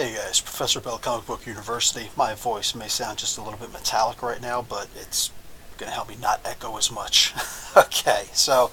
Hey guys, Professor Bell, Comic Book University. My voice may sound just a little bit metallic right now, but it's going to help me not echo as much. Okay, so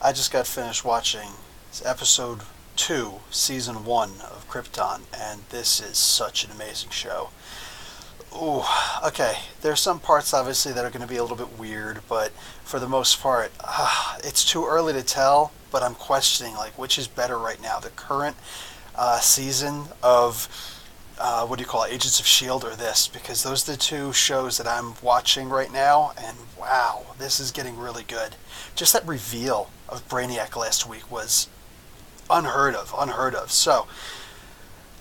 I just got finished watching episode 2, season 1 of Krypton, and this is such an amazing show. Ooh, okay, there's some parts obviously that are going to be a little bit weird, but for the most part, it's too early to tell, but I'm questioning like which is better right now, the current season of what do you call it, Agents of S.H.I.E.L.D. or this, because those are the two shows that I'm watching right now, and wow, this is getting really good. Just that reveal of Brainiac last week was unheard of. So,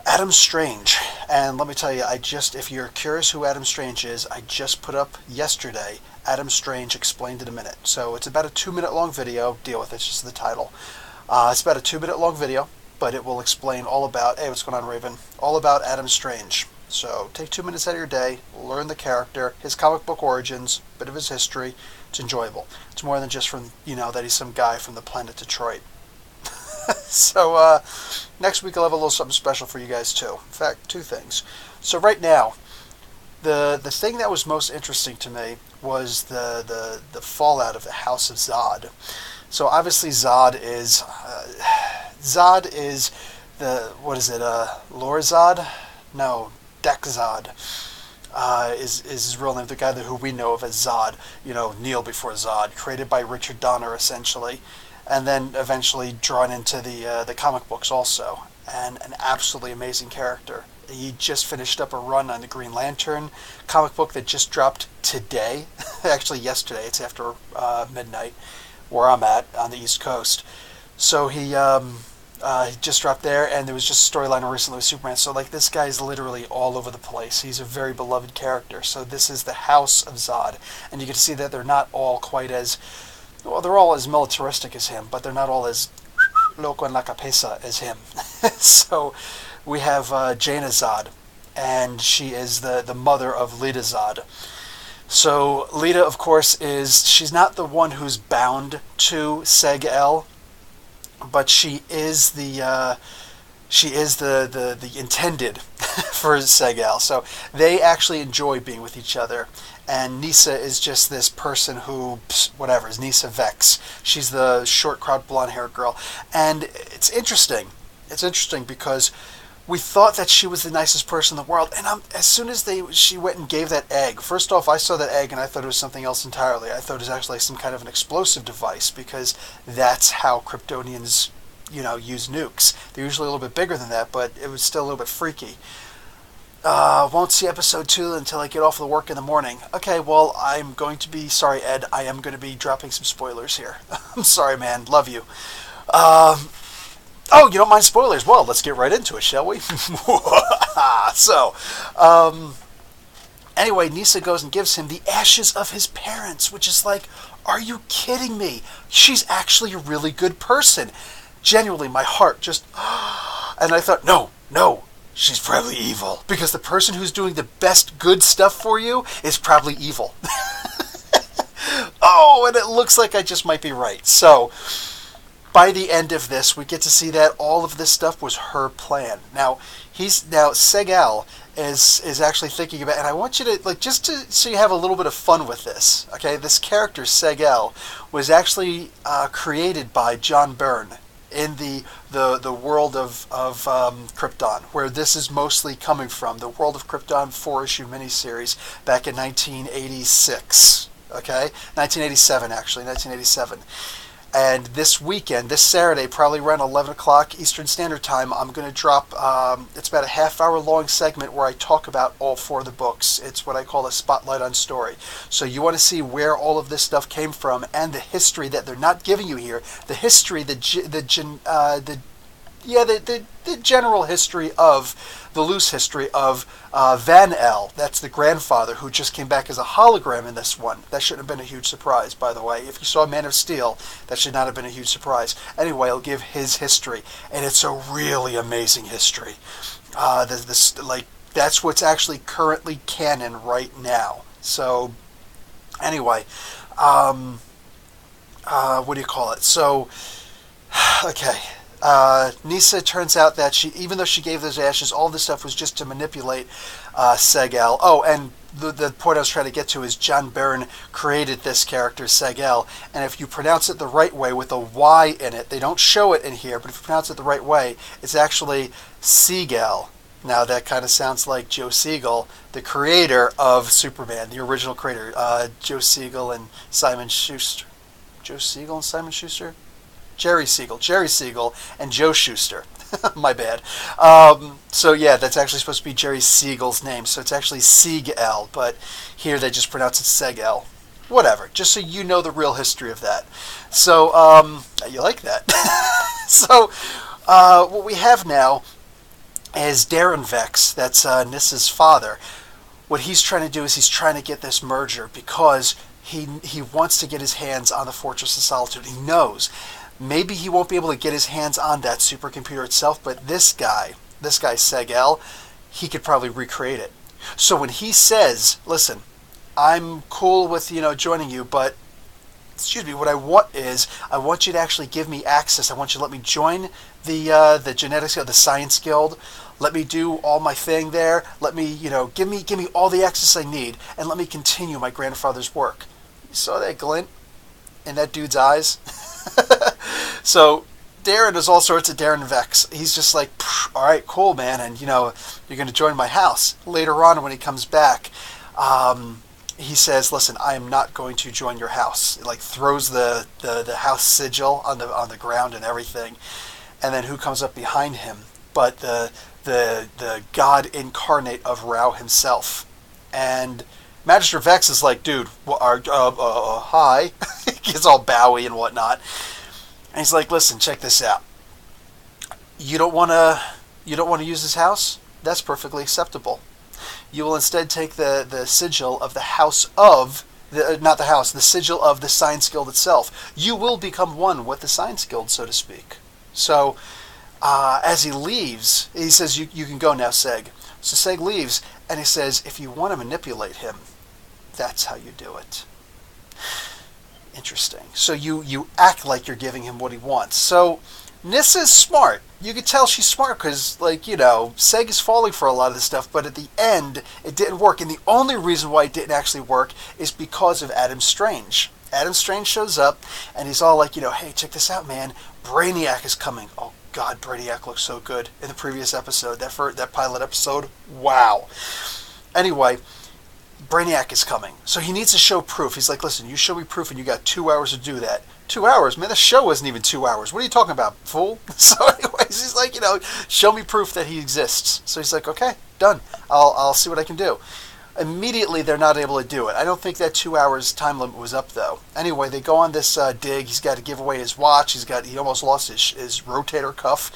Adam Strange, and let me tell you, if you're curious who Adam Strange is, I just put up yesterday, Adam Strange Explained in a Minute. So it's about a 2-minute long video, deal with it, it's just the title. It's about a 2-minute long video, but it will explain all about, hey, what's going on, Raven? All about Adam Strange. So take 2 minutes out of your day, learn the character, his comic book origins, bit of his history. It's enjoyable. It's more than just from, that he's some guy from the planet Detroit. So next week I'll have a little something special for you guys too. In fact, 2 things. So right now, the thing that was most interesting to me was the fallout of the House of Zod. So obviously Zod is the, what is it, Lorazad? No, Dekzod is his real name, the guy who we know of as Zod, Neil before Zod, created by Richard Donner essentially, and then eventually drawn into the comic books also, and an absolutely amazing character. He just finished up a run on the Green Lantern comic book that just dropped today, actually yesterday, it's after midnight, where I'm at on the East Coast. So he just dropped there, and there was just a storyline recently with Superman. So like this guy's literally all over the place. He's a very beloved character. So this is the House of Zod, and you can see that they're not all quite as, well, they're all as militaristic as him, but they're not all as loco en la cabeza as him. So we have Jaina Zod, and she is the mother of Lita Zod. So Lita, of course, she's not the one who's bound to seg-el, but she is the intended for seg-el. So they actually enjoy being with each other. And Nisa is just this person who, whatever, is Nisa Vex. She's the short, crowd, blonde-haired girl. And it's interesting. It's interesting because we thought that she was the nicest person in the world, and as soon as she went and gave that egg, first off, I saw that egg and I thought it was something else entirely. I thought it was actually some kind of an explosive device, because that's how Kryptonians, use nukes. They're usually a little bit bigger than that, but it was still a little bit freaky. Won't see episode 2 until I get off of work in the morning. Okay, well, I'm going to be, sorry Ed, I am going to be dropping some spoilers here. I'm sorry, man, love you. Oh, you don't mind spoilers? Well, let's get right into it, shall we? So, anyway, Nisa goes and gives him the ashes of his parents, which is like, are you kidding me? She's actually a really good person. Genuinely, my heart just, and I thought, no, she's probably evil, because the person who's doing the best good stuff for you is probably evil. Oh, and it looks like I just might be right. So, by the end of this, we get to see that all of this stuff was her plan. Now seg-el is actually thinking about, and I want you to, so you have a little bit of fun with this, okay? This character, seg-el, was actually created by John Byrne in the world of Krypton, where this is mostly coming from. The World of Krypton 4-issue miniseries back in 1986, okay? 1987, actually, 1987. And this weekend, this Saturday, probably around 11 o'clock Eastern Standard Time, I'm going to drop, it's about a half-hour long segment where I talk about all 4 of the books. It's what I call a spotlight on story. So you want to see where all of this stuff came from, and the history that they're not giving you here, the history, the general history of, the loose history of Van-El. That's the grandfather who just came back as a hologram in this one. That shouldn't have been a huge surprise, by the way. If you saw Man of Steel, that should not have been a huge surprise. Anyway, I'll give his history, and it's a really amazing history. That's what's actually currently canon right now. So, anyway, what do you call it? So, okay. Nisa, turns out that she, even though she gave those ashes, all this stuff was just to manipulate seg-el. Oh, and the point I was trying to get to is John Byrne created this character, seg-el, and if you pronounce it the right way with a Y in it, they don't show it in here, but if you pronounce it the right way, it's actually seg-el. Now that kind of sounds like Joe Siegel, the creator of Superman, the original creator, Joe Siegel and Simon Schuster. Joe Siegel and Simon Schuster? Jerry Siegel, and Joe Shuster. My bad. So yeah, that's actually supposed to be Jerry Siegel's name, so it's actually seg-el, but here they just pronounce it seg-el. Whatever, just so you know the real history of that. So, you like that. So, what we have now is Darren Vex, that's Nissa's father. What he's trying to do is he's trying to get this merger because he wants to get his hands on the Fortress of Solitude. He knows maybe he won't be able to get his hands on that supercomputer itself, but this guy seg-el, he could probably recreate it. So when he says, listen, I'm cool with, joining you, but, excuse me, what I want is, I want you to actually give me access. I want you to let me join the genetics, the science guild. Let me do all my thing there. Let me, give me all the access I need, and let me continue my grandfather's work. You saw that glint in that dude's eyes? So Darren does all sorts of Darren Vex. He's just like, all right, cool, man, and you're going to join my house. Later on, when he comes back, he says, listen, I am not going to join your house. Like throws the house sigil on the ground and everything. And then who comes up behind him but the god incarnate of Rao himself. And Magister Vex is like, dude, hi. He gets all bowy and whatnot. And he's like, listen, check this out. You don't want to use this house? That's perfectly acceptable. You will instead take the sigil of the house of, the sigil of the Science Guild itself. You will become one with the Science Guild, so to speak. So, as he leaves, he says, you can go now, Seg. So Seg leaves, and he says, if you want to manipulate him, that's how you do it. Interesting. So you act like you're giving him what he wants. So Nissa's smart. You could tell she's smart because, Seg is falling for a lot of this stuff, but at the end, it didn't work. And the only reason why it didn't actually work is because of Adam Strange. Adam Strange shows up, and he's all like, hey, check this out, man. Brainiac is coming. Oh, God, Brainiac looks so good in the previous episode. That pilot episode, wow. Anyway, Brainiac is coming. So he needs to show proof. He's like, listen, you show me proof and you got 2 hours to do that. 2 hours? Man, the show wasn't even 2 hours. What are you talking about, fool? So anyways, he's like, show me proof that he exists. So he's like, okay, done. I'll see what I can do. Immediately, they're not able to do it. I don't think that 2 hours time limit was up, though. Anyway, they go on this dig. He's got to give away his watch. He almost lost his rotator cuff.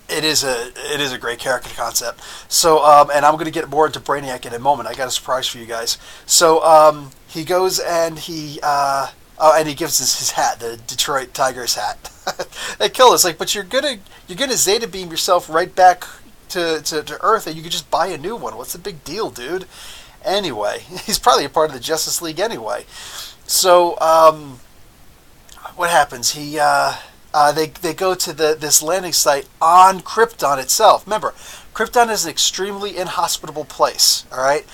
It is a great character concept. So, and I'm going to get more into Brainiac in a moment. I got a surprise for you guys. So, he goes and he gives us his hat, the Detroit Tigers hat. They kill us, but you're gonna Zeta beam yourself right back to Earth, and you could just buy a new one. What's the big deal, dude? Anyway, he's probably a part of the Justice League anyway. So, what happens? They go to this landing site on Krypton itself. Remember, Krypton is an extremely inhospitable place, all right?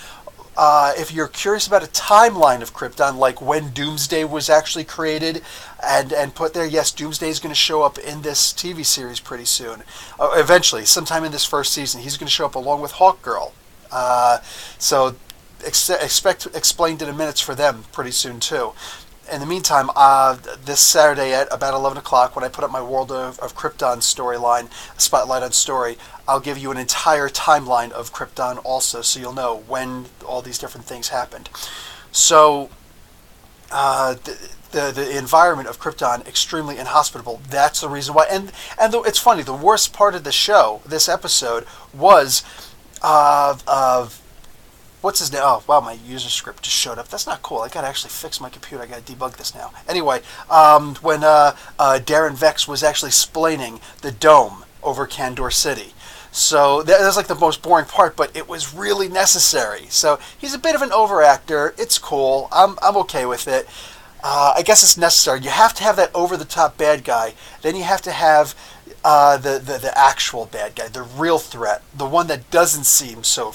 If you're curious about a timeline of Krypton, like when Doomsday was actually created and put there, yes, Doomsday is going to show up in this TV series pretty soon. Eventually, sometime in this first season, he's going to show up along with Hawkgirl. So expect explained in a minute for them pretty soon, too. In the meantime, this Saturday at about 11 o'clock, when I put up my World of Krypton storyline, Spotlight on Story, I'll give you an entire timeline of Krypton also, so you'll know when all these different things happened. So, the environment of Krypton, extremely inhospitable. That's the reason why. And it's funny, the worst part of the show, this episode, was what's his name? Oh, wow, my user script just showed up. That's not cool. I got to actually fix my computer. I got to debug this now. Anyway, when Darren Vex was actually splaining the dome over Kandor City. So that was like the most boring part, but it was really necessary. So he's a bit of an overactor. It's cool. I'm okay with it. I guess it's necessary. You have to have that over-the-top bad guy. Then you have to have the actual bad guy, the real threat, the one that doesn't seem so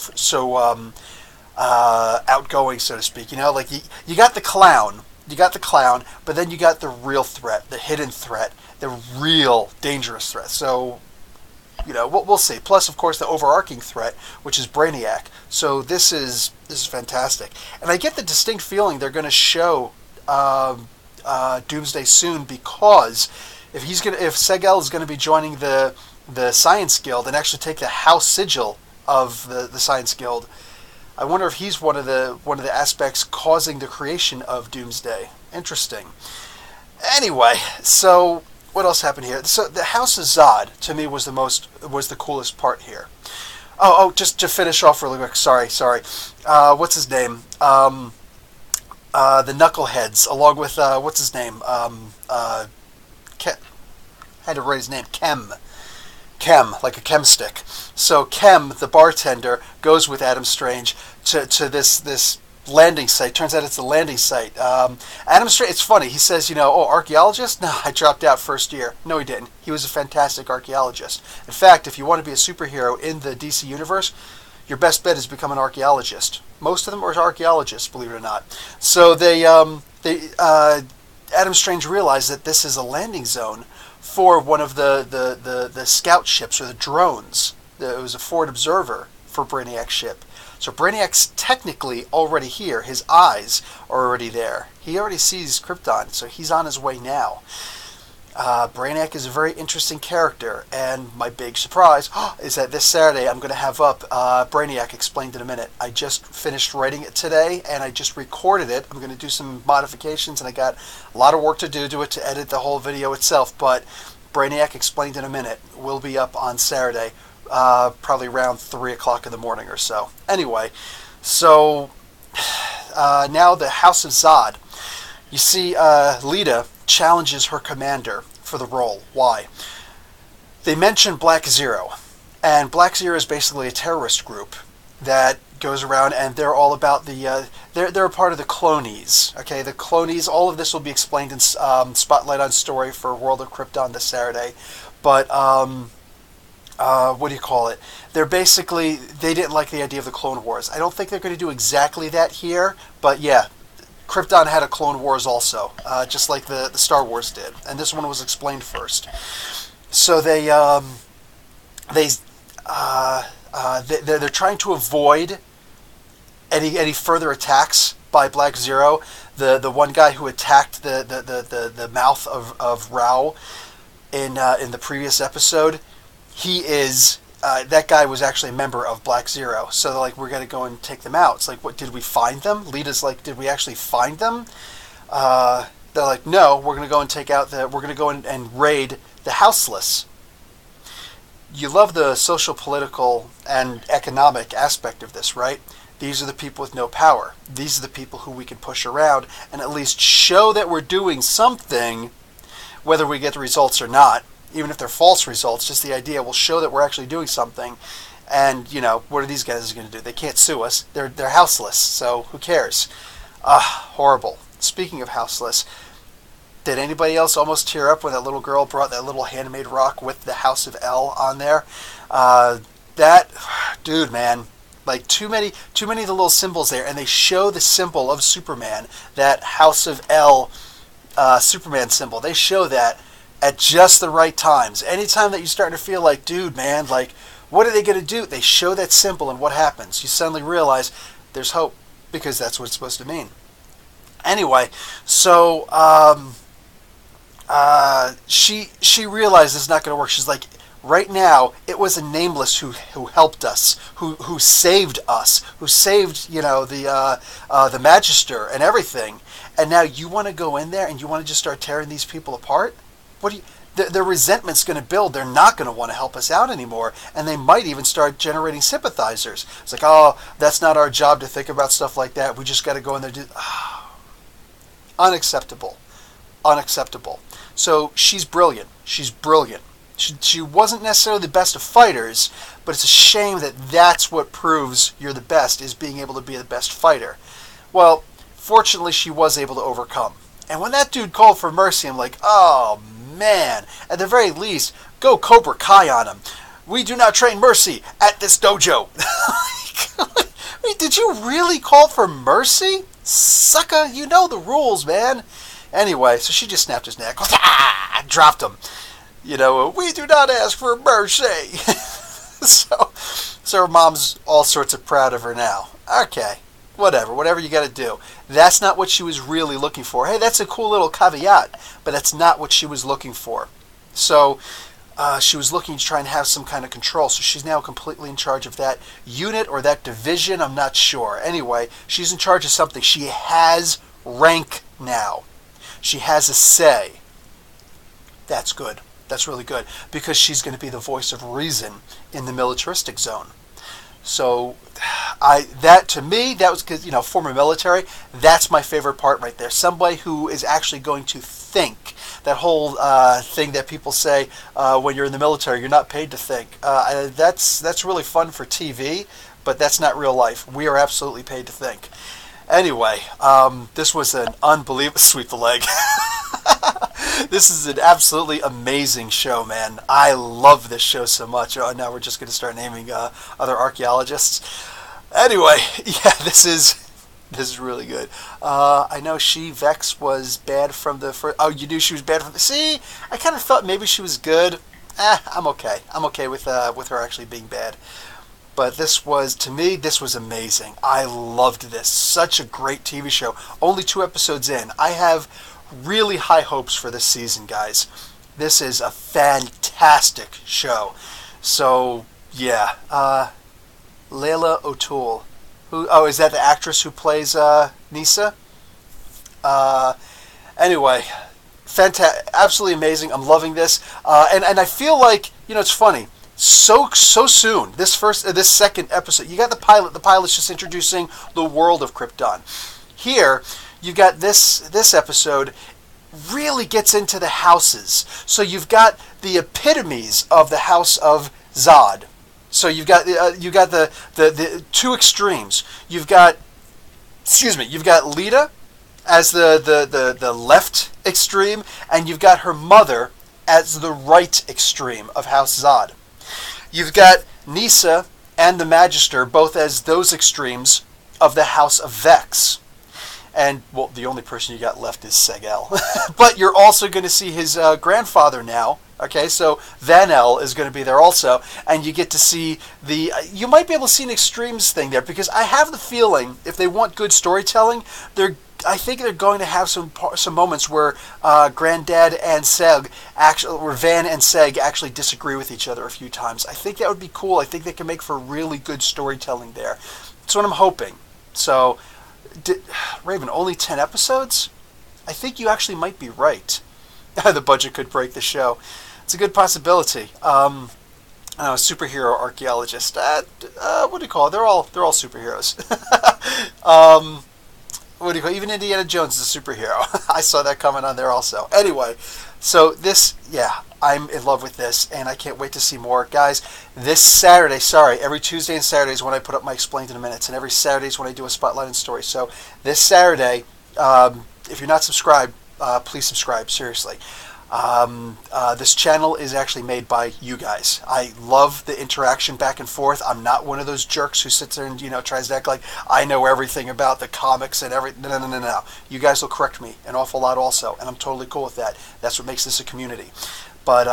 outgoing, so to speak. You know, like you got the clown, but then you got the real threat, the hidden threat, the real dangerous threat. So, you know, we'll see. Plus, of course, the overarching threat, which is Brainiac. So this is fantastic, and I get the distinct feeling they're going to show Doomsday soon, because if seg-el is going to be joining the Science Guild and actually take the house sigil of the Science Guild, I wonder if he's one of the aspects causing the creation of Doomsday. Interesting. Anyway, so what else happened here? So the House of Zod to me was the coolest part here. Just to finish off really quick. Sorry. What's his name? The Knuckleheads, along with what's his name? I had to write his name. Chem, like a chem stick. So Chem, the bartender, goes with Adam Strange to this landing site. Turns out it's the landing site. Adam Strange, it's funny, he says, archaeologist? No, I dropped out first year. No, he didn't. He was a fantastic archaeologist. In fact, if you want to be a superhero in the DC universe, your best bet is become an archaeologist. Most of them are archaeologists, believe it or not. So Adam Strange realized that this is a landing zone for one of the scout ships, or the drones. It was a forward observer for Brainiac's ship. So Brainiac's technically already here. His eyes are already there. He already sees Krypton, so he's on his way now. Brainiac is a very interesting character, and my big surprise is that this Saturday I'm going to have up Brainiac Explained in a Minute. I just finished writing it today, and I just recorded it. I'm going to do some modifications, and I got a lot of work to do to it to edit the whole video itself, but Brainiac Explained in a Minute will be up on Saturday, probably around 3 o'clock in the morning or so. Anyway, so now the House of Zod. You see, Lita challenges her commander for the role. Why? They mention Black Zero, and Black Zero is basically a terrorist group that goes around, and they're all about they're a part of the clonies. Okay, the clonies. All of this will be explained in Spotlight on Story for World of Krypton this Saturday. But what do you call it? They're basically, they didn't like the idea of the Clone Wars. I don't think they're going to do exactly that here, but yeah. Krypton had a Clone Wars also, just like the Star Wars did, and this one was explained first. So they're trying to avoid any further attacks by Black Zero. The one guy who attacked the mouth of Rao in the previous episode, he is. That guy was actually a member of Black Zero. So they're like, we're going to go and take them out. It's like, what, did we find them? Lita's like, did we actually find them? They're like, no, we're going to go and we're going to go and raid the houseless. You love the social, political, and economic aspect of this, right? These are the people with no power. These are the people who we can push around and at least show that we're doing something, whether we get the results or not. Even if they're false results, just the idea will show that we're actually doing something. And, what are these guys going to do? They can't sue us. They're houseless, so who cares? Horrible. Speaking of houseless, did anybody else almost tear up when that little girl brought that little handmade rock with the House of El on there? Dude, man. Like, too many of the little symbols there, and they show the symbol of Superman, that House of El Superman symbol. They show that at just the right times. Anytime that you're starting to feel like, dude, man, like, what are they going to do? They show that symbol, and what happens? You suddenly realize there's hope, because that's what it's supposed to mean. Anyway, so she realized it's not going to work. She's like, right now, it was a nameless who helped us, who saved us, who saved the Magister and everything. And now you want to go in there and you want to just start tearing these people apart? Their resentment's going to build. They're not going to want to help us out anymore, and they might even start generating sympathizers. It's like, oh, that's not our job to think about stuff like that. We just got to go in there and do. Unacceptable. So she's brilliant. She wasn't necessarily the best of fighters, but it's a shame that that's what proves you're the best, is being able to be the best fighter. Well, fortunately, she was able to overcome. And when that dude called for mercy, I'm like, oh man, at the very least, go Cobra Kai on him. We do not train mercy at this dojo. Wait, did you really call for mercy? Sucker, you know the rules, man. Anyway, so she just snapped his neck. Dropped him. You know, we do not ask for mercy. So her mom's all sorts of proud of her now. Okay, whatever you got to do. That's not what she was really looking for. Hey, that's a cool little caveat, but that's not what she was looking for. So she was looking to try and have some kind of control. So she's now completely in charge of that unit or that division. I'm not sure. Anyway, she's in charge of something. She has rank now. She has a say. That's good. That's really good because she's going to be the voice of reason in the militaristic zone. So to me, that was because, former military, that's my favorite part right there. Somebody who is actually going to think. That whole thing that people say when you're in the military, you're not paid to think. That's really fun for TV, but that's not real life. We are absolutely paid to think. Anyway, this was an unbelievable sweep the leg. This is an absolutely amazing show, man. I love this show so much. Oh, now we're just going to start naming other archaeologists. Anyway, yeah, this is really good. I know Vex was bad from the first. Oh, you knew she was bad from the. See, I kind of thought maybe she was good. I'm okay. I'm okay with her actually being bad. But to me, this was amazing. I loved this. Such a great TV show. Only 2 episodes in. I have really high hopes for this season, guys. This is a fantastic show. So, yeah. Layla O'Toole. Is that the actress who plays Nisa? Anyway, fantastic, absolutely amazing. I'm loving this. And I feel like, it's funny. So soon, this second episode, you got the pilot. The pilot's just introducing the world of Krypton. Here, you got this episode really gets into the houses. So you've got the epitomes of the house of Zod. So you've got the 2 extremes. You've got Lita as the left extreme, and you've got her mother as the right extreme of House Zod. You've got Nisa and the Magister both as those extremes of the House of Vex. And, well, the only person you got left is Seg-el. But you're also going to see his grandfather now. Okay, so Van-El is going to be there also. And you get to see you might be able to see an extremes thing there. Because I have the feeling, if they want good storytelling, I think they're going to have some moments where Granddad and Seg where Van and Seg actually disagree with each other a few times. I think that would be cool. I think they can make for really good storytelling there. That's what I'm hoping. So, Raven, only 10 episodes? I think you actually might be right. The budget could break the show. It's a good possibility. Superhero archaeologist. What do you call it? They're all superheroes. What do you call it? Even Indiana Jones is a superhero. I saw that coming on there also. Anyway, so this, yeah, I'm in love with this, and I can't wait to see more. Guys, this Saturday, every Tuesday and Saturday is when I put up my Explained in a Minutes, and every Saturday is when I do a Spotlight and Story. So this Saturday, if you're not subscribed, please subscribe, seriously. This channel is actually made by you guys. I love the interaction back and forth. I'm not one of those jerks who sits there and, tries to act like I know everything about the comics and everything. No. You guys will correct me an awful lot also, and I'm totally cool with that. That's what makes this a community. But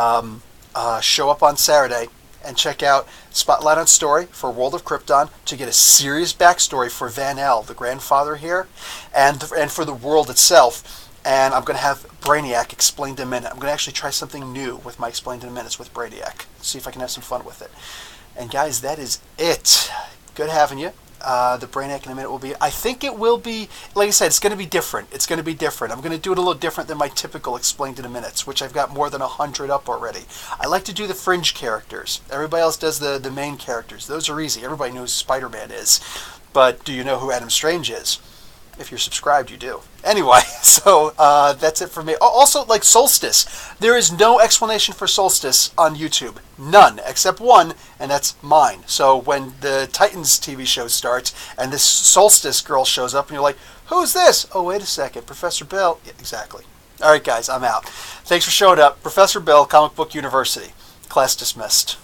show up on Saturday and check out Spotlight on Story for World of Krypton to get a serious backstory for Van-El, the grandfather here, and for the world itself. And I'm going to have Brainiac explained in a minute. I'm going to actually try something new with my Explained in a Minutes with Brainiac. See if I can have some fun with it. And guys, that is it. Good having you. The Brainiac in a minute will be... I think it will be... Like I said, it's going to be different. It's going to be different. I'm going to do it a little different than my typical Explained in a Minutes, which I've got more than 100 up already. I like to do the fringe characters. Everybody else does the main characters. Those are easy. Everybody knows who Spider-Man is. But do you know who Adam Strange is? If you're subscribed, you do. Anyway, so that's it for me. Also, like Solstice, there is no explanation for Solstice on YouTube. None, except one, and that's mine. So when the Titans TV show starts and this Solstice girl shows up and you're like, who's this? Oh, wait a second, Professor Bill. Yeah, exactly. All right, guys, I'm out. Thanks for showing up. Professor Bill, Comic Book University. Class dismissed.